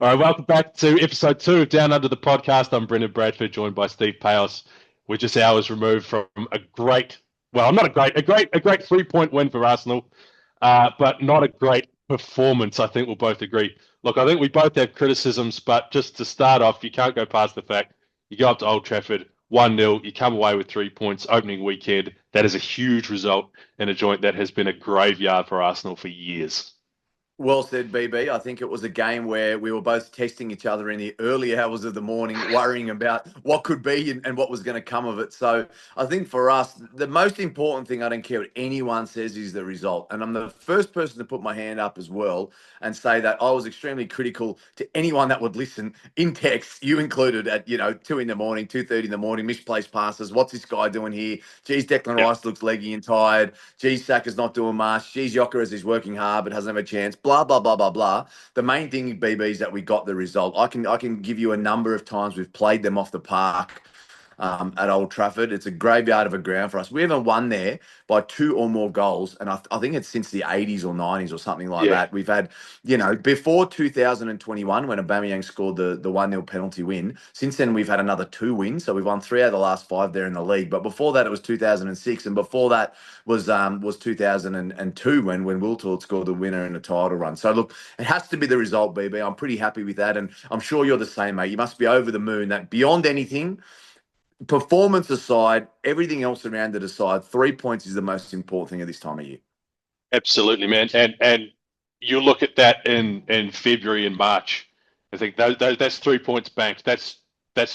All right, welcome back to episode 2 of Down Under the Podcast. I'm Brendan Bradford, joined by Steve Peios. We're just hours removed from a great, well, not a great 3-point win for Arsenal, but not a great performance. I think we'll both agree. Look, I think we both have criticisms, but just to start off, you can't go past the fact you go up to Old Trafford 1-0, you come away with 3 points opening weekend. That is a huge result in a joint that has been a graveyard for Arsenal for years. Well said, BB. I think it was a game where we were both testing each other in the early hours of the morning, worrying about what could be and what was going to come of it. So I think for us, the most important thing, I don't care what anyone says, is the result. And I'm the first person to put my hand up as well and say that I was extremely critical to anyone that would listen in text, you included, at 2 in the morning, 2:30 in the morning, misplaced passes. What's this guy doing here? Geez, Declan Yep. Rice looks leggy and tired. Geez, Saka's not doing much. Geez, Yokeres is working hard but hasn't have a chance. Blah, blah, blah, blah, blah. The main thing, BB, is that we got the result. I can give you a number of times we've played them off the park at Old Trafford. It's a graveyard of a ground for us. We haven't won there by 2 or more goals, and I think it's since the 80s or 90s or something like Yeah. that. We've had, before 2021 when Aubameyang scored the 1-0 penalty win. Since then, we've had another 2 wins, so we've won 3 out of the last 5 there in the league. But before that, it was 2006, and before that was 2002 when Will Tord scored the winner in the title run. So look, it has to be the result, BB. I'm pretty happy with that, and I'm sure you're the same, mate. You must be over the moon that beyond anything, performance aside, everything else around it aside, 3 points is the most important thing at this time of year. Absolutely, man. And you look at that in February and March. I think that's 3 points banked. That's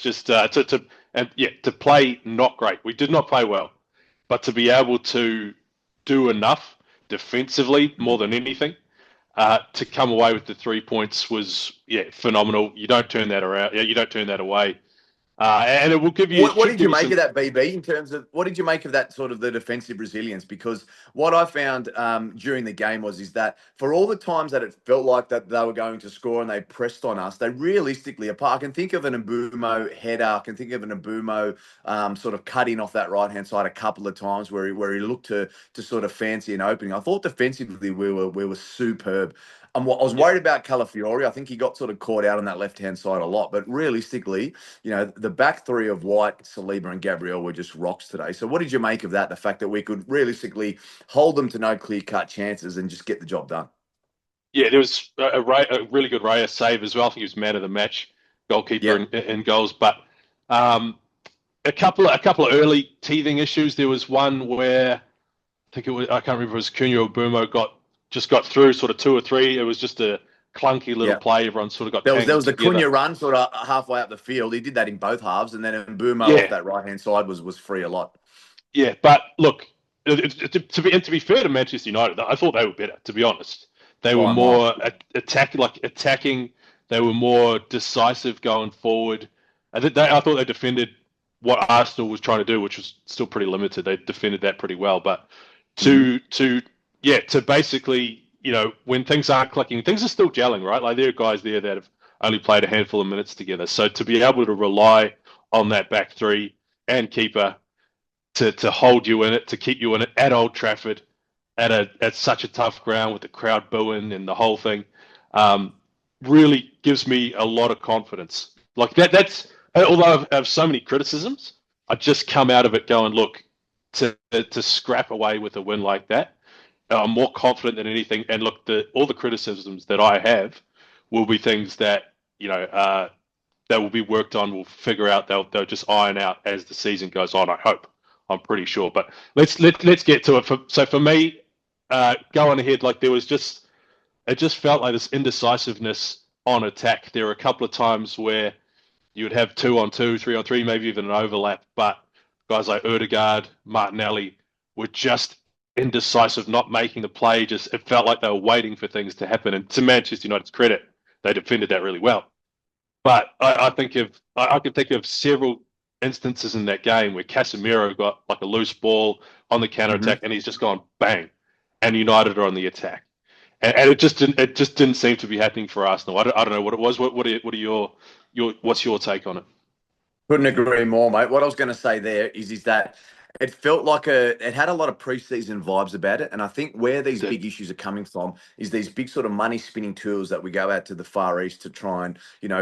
just to play not great. We did not play well, but to be able to do enough defensively more than anything to come away with the 3 points was phenomenal. You don't turn that around. Yeah, you don't turn that away. And it will give you What should did you give you make of some. that, BB, in terms of what did you make of that sort of the defensive resilience? Because what I found during the game is that for all the times that it felt like that they were going to score and they pressed on us, they realistically, apart, I can think of an Mbumo header, I can think of an Mbumo sort of cutting off that right hand side a couple of times where he looked to sort of fancy an opening. I thought defensively we were superb. I was Yeah, worried about Calafiori. I think he got sort of caught out on that left hand side a lot, but realistically, the back three of White, Saliba, and Gabriel were just rocks today. So, what did you make of that? The fact that we could realistically hold them to no clear cut chances and just get the job done. yeah. There was a really good Raya save as well. I think he was man of the match, goalkeeper Yep. in goals. But um, a couple of early teething issues. There was one where I can't remember if it was Cunha or Burmo got through sort of 2 or 3. It was just a clunky little Yep. play. Everyone sort of got There was tangled the together. Cunha run sort of halfway up the field. He did that in both halves, and then Mbumo off Yeah, that right hand side was free a lot. yeah. But look, to be fair to Manchester United, I thought they were better. To be honest, they were By a mile. more attacking. They were more decisive going forward. I thought they defended what Arsenal was trying to do, which was still pretty limited. They defended that pretty well, but Hmm. to basically, when things aren't clicking, things are still gelling, right? Like there are guys there that have only played a handful of minutes together. So to be able to rely on that back three and keeper to hold you in it, to keep you in it at Old Trafford, at such a tough ground with the crowd booing and the whole thing, um, really gives me a lot of confidence. Like that's although I have so many criticisms, I just come out of it going, look, to scrap away with a win like that, I'm more confident than anything. And look, all the criticisms that I have will be things that that will be worked on. We'll figure out. They'll just iron out as the season goes on. I hope. I'm pretty sure. But let's get to it. For me, going ahead, like it just felt like this indecisiveness on attack. There were a couple of times where you would have 2-on-2, 3-on-3, maybe even an overlap, but guys like Erdegaard, Martinelli were just indecisive, not making the play. Just it felt like they were waiting for things to happen. And to Manchester United's credit, they defended that really well. But I can think of several instances in that game where Casemiro got like a loose ball on the counter Hmm. attack, and he's just gone bang, and United are on the attack, and it just didn't seem to be happening for Arsenal. I don't know what it was. What are your what's your take on it? Couldn't agree more, mate. What I was going to say there is that It felt like it had a lot of preseason vibes about it. And I think where these Did. big issues are coming from is these big sort of money spinning tours that we go out to the Far East to try and,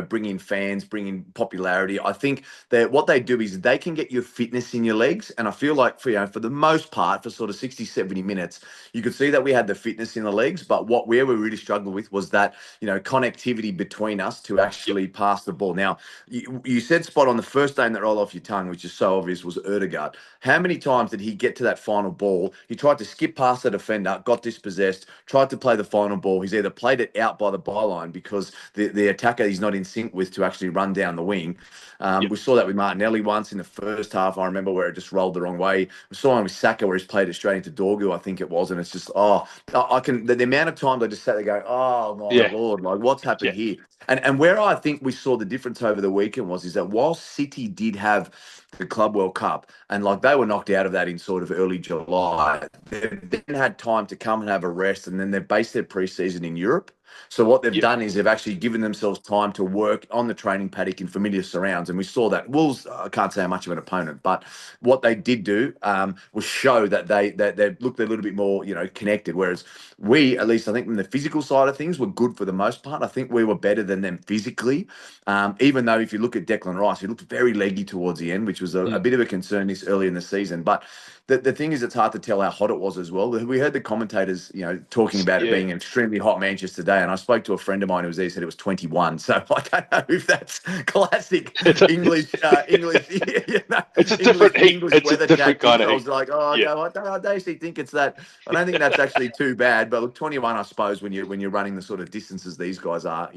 bring in fans, bring in popularity. I think that what they do is they can get your fitness in your legs. And I feel like for the most part, for sort of 60, 70 minutes, you could see that we had the fitness in the legs. But where we really struggled with was that, connectivity between us to Yep. actually pass the ball. Now, you said spot on the first name that rolled off your tongue, which is so obvious, was Erdegaard. How many times did he get to that final ball? He tried to skip past the defender, got dispossessed, tried to play the final ball. He's either played it out by the byline because the attacker he's not in sync with to actually run down the wing. Yep. We saw that with Martinelli once in the first half. I remember where it just rolled the wrong way. We saw one with Saka where he's played it straight into Dorgu, I think it was. And it's just, I can, the amount of times I just sat there going, oh my Yeah. Lord, like what's happened Yeah. here? And where I think we saw the difference over the weekend is that while City did have the Club World Cup, and like they were knocked out of that in sort of early July. They've then had time to come and have a rest, and then they've based their preseason in Europe. So what they've Yep. done is they've actually given themselves time to work on the training paddock in familiar surrounds, and we saw that. Wolves, I can't say how much of an opponent, but what they did do was show that they looked a little bit more, connected. Whereas we, at least I think from the physical side of things, were good for the most part. I think we were better than them physically. Even though if you look at Declan Rice, he looked very leggy towards the end, which was a Mm. bit of a concern this early in the season. But the thing is, it's hard to tell how hot it was as well. We heard the commentators, talking about it Yeah. being an extremely hot Manchester day, and I spoke to a friend of mine who was there. He said it was 21. So I don't know if that's classic It's a, English, it's a English different heat. English It's a weather different tactics. kind of I heat. was like, oh Yeah. no, I don't actually think it's that. I don't think that's actually too bad. But look, 21, I suppose, when you're running the sort of distances these guys are,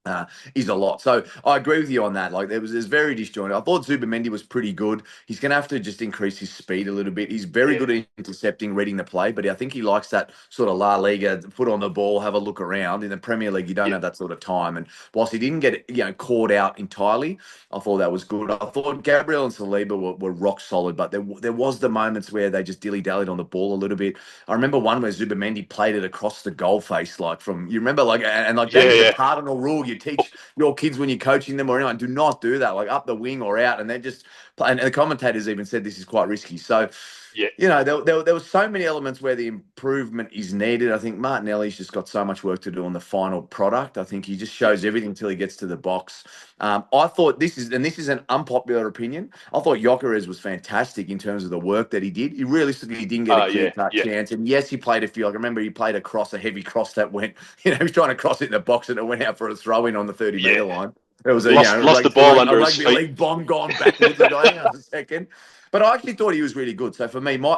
uh, is a lot. So I agree with you on that. Like there's very disjointed. I thought Zubamendi was pretty good. He's going to have to just increase his speed a little bit. He's very Yeah. good at intercepting, reading the play, but I think he likes that sort of La Liga, put on the ball, have a look around. In the Premier League, you don't Yeah. have that sort of time. And whilst he didn't get caught out entirely, I thought that was good. I thought Gabriel and Saliba were rock solid, but there was the moments where they just dilly dallied on the ball a little bit. I remember one where Zubamendi played it across the goal face, like from you remember, like and like that Yeah. is the Yeah. cardinal rule you teach your kids when you're coaching them or anyone. Do not do that, like up the wing or out, and they're just. And the commentators even said this is quite risky. So Yeah. there were so many elements where the improvement is needed. I think Martinelli's just got so much work to do on the final product. I think he just Yeah. shows everything until he gets to the box. I thought this is an unpopular opinion. I thought Gyökeres was fantastic in terms of the work that he did. He realistically didn't get a clear Yeah. cut Yeah. chance, and yes, he played a few. I remember he played a heavy cross that went. He was trying to cross it in the box, and it went out for a throw in on the 30-meter Yeah. line. It was a Lost the ball a under his rugby feet. league bomb gone backwards. I go, hang on a second. But I actually thought he was really good. So for me, my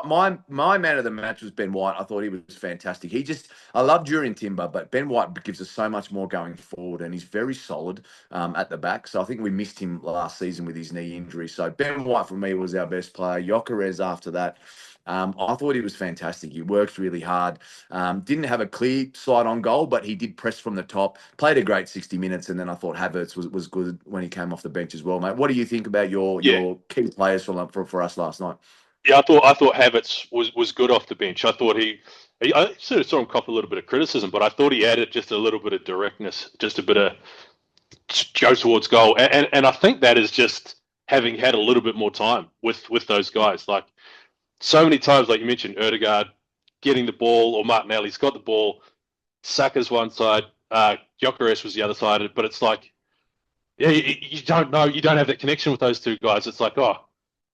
man of the match was Ben White. I thought he was fantastic. I love Jurien Timber, but Ben White gives us so much more going forward, and he's very solid at the back. So I think we missed him last season with his knee injury. So Ben White for me was our best player. Gyökeres after that. I thought he was fantastic. He worked really hard. Didn't have a clear sight on goal, but he did press from the top. Played a great 60 minutes, and then I thought Havertz was good when he came off the bench as well, mate. What do you think about your Yeah. your key players for us last night? Yeah. I thought Havertz was good off the bench. I thought I sort of saw him cop a little bit of criticism, but I thought he added just a little bit of directness, just a bit of go towards goal, and I think that is just having had a little bit more time with those guys. Like so many times, like you mentioned, Erdegaard getting the ball, or Martinelli's got the ball. Saka's one side, Gyökeres was the other side, but it's like, yeah, you don't know, you don't have that connection with those two guys. It's like, oh,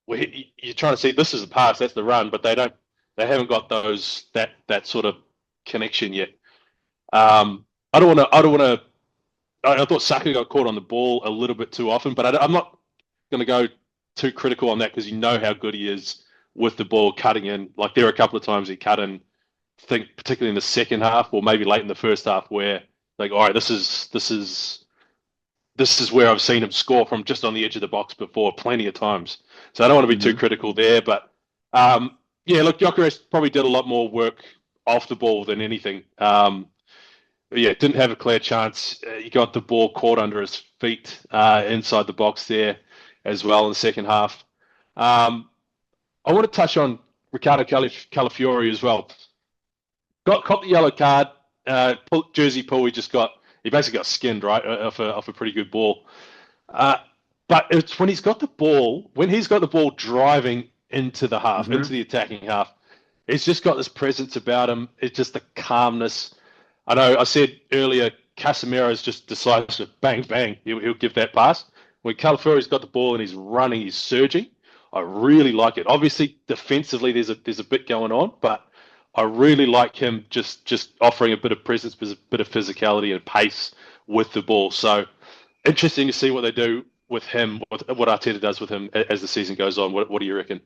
you're trying to see this is the pass, that's the run, but they haven't got that sort of connection yet. I don't want to. I thought Saka got caught on the ball a little bit too often, but I'm not going to go too critical on that because you know how good he is with the ball cutting in. Like there were a couple of times he cut in, I think particularly in the second half or maybe late in the first half where like, all right, this is where I've seen him score from just on the edge of the box before plenty of times. So I don't want to be too Mm-hmm. critical there, but yeah, look, Gyökeres probably did a lot more work off the ball than anything. Yeah, didn't have a clear chance. He got the ball caught under his feet inside the box there as well in the second half. I want to touch on Ricardo Calafiori as well. Got the yellow card. Jersey pull. He basically got skinned right off a pretty good ball. But it's when he's got the ball driving into the half, into Hmm. the attacking half. He's just got this presence about him. It's just the calmness. I know I said earlier, Casemiro's just decisive. Bang, bang. He'll give that pass. When Calafiori's got the ball and he's running, he's surging. I really like it. Obviously, defensively, there's a bit going on, but I really like him just offering a bit of presence, a bit of physicality and pace with the ball. So interesting to see what they do with him, what Arteta does with him as the season goes on. What do you reckon?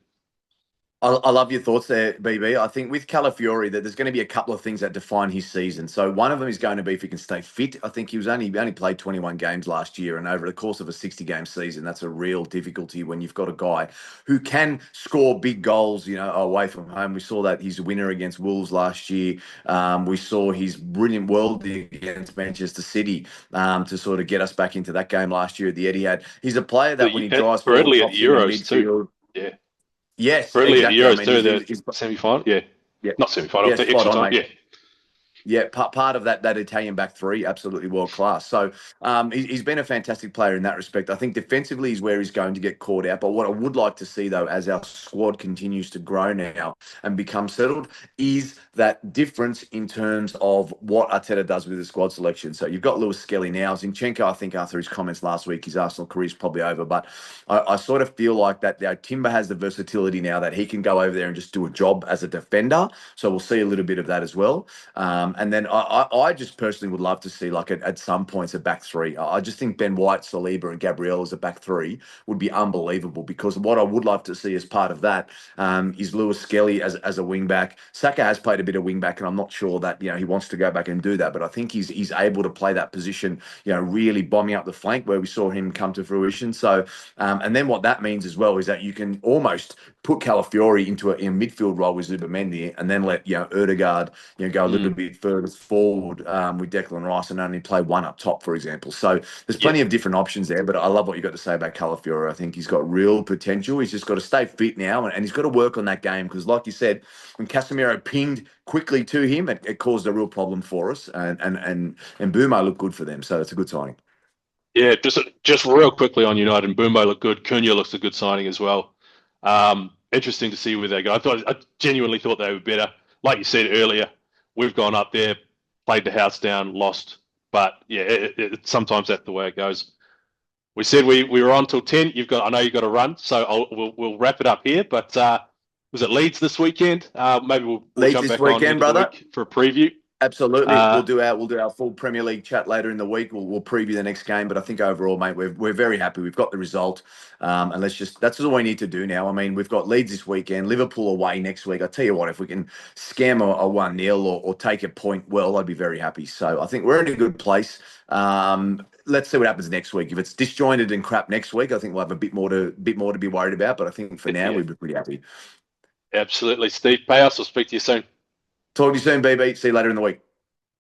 I love your thoughts there, BB. I think with Calafiori that there's going to be a couple of things that define his season. So one of them is going to be if he can stay fit. I think he only played 21 games last year, and over the course of a 60-game season, that's a real difficulty when you've got a guy who can score big goals, away from home. We saw that his winner against Wolves last year. We saw his brilliant worldie against Manchester City to sort of get us back into that game last year at the Etihad. He's a player that when he drives forward, Bradley at the pops into Euros too. midfield. Yeah, Yes, Bradley at the exactly. I Euros mean, too. The he's semi-final. Yeah, yeah, not semi-final. yeah, The spot extra on, time. mate. Yeah, Yeah, part of that Italian back three, absolutely world class. So he's been a fantastic player in that respect. I think defensively is where he's going to get caught out. But what I would like to see, though, as our squad continues to grow now and become settled, is that difference in terms of what Arteta does with the squad selection. So you've got Lewis Skelly now. Zinchenko, I think after his comments last week, his Arsenal career is probably over. But I sort of feel like that Timber has the versatility now that he can go over there and just do a job as a defender. So we'll see a little bit of that as well. And then I just personally would love to see, like, at some points, a back three. I just think Ben White, Saliba, and Gabriel as a back three would be unbelievable, because what I would love to see as part of that is Lewis Skelly as a wing back. Saka has played a bit of wing back, and I'm not sure that he wants to go back and do that, but I think he's able to play that position, really bombing up the flank where we saw him come to fruition. So, and then what that means as well is that you can almost put Calafiori into a midfield role with Zubimendi, and then let Erdegaard go a little mm, bit further forward with Declan Rice and only play one up top, for example. So there's yeah, plenty of different options there, but I love what you got to say about Calafiori. I think he's got real potential. He's just got to stay fit now, and he's got to work on that game, because, like you said, when Casemiro pinged quickly to him, it caused a real problem for us, and Bumo looked good for them, so it's a good signing. yeah. Just real quickly on United, Mbeumo looked good. Cunha looks a good signing as well. Interesting to see where they go. I genuinely thought they were better. Like you said earlier, we've gone up there, played the house down, lost. But yeah, sometimes that's the way it goes. We said we were on till 10. I know you've got to run, so we'll wrap it up here. But was it Leeds this weekend? Maybe we'll Leeds jump this back on weekend, end of the brother. week for a preview. Absolutely, Uh, we'll do our full Premier League chat later in the week. We'll preview the next game, but I think overall, mate, we're very happy. We've got the result, and that's all we need to do now. I mean, we've got Leeds this weekend, Liverpool away next week. I tell you what, if we can scam a 1-0 or take a point, well, I'd be very happy. So I think we're in a good place. Let's see what happens next week. If it's disjointed and crap next week, I think we'll have a bit more to be worried about. But I think for now, yeah, we'd be pretty happy. absolutely. Steve Peios, I'll speak to you soon. Talk to you soon, BB. See you later in the week.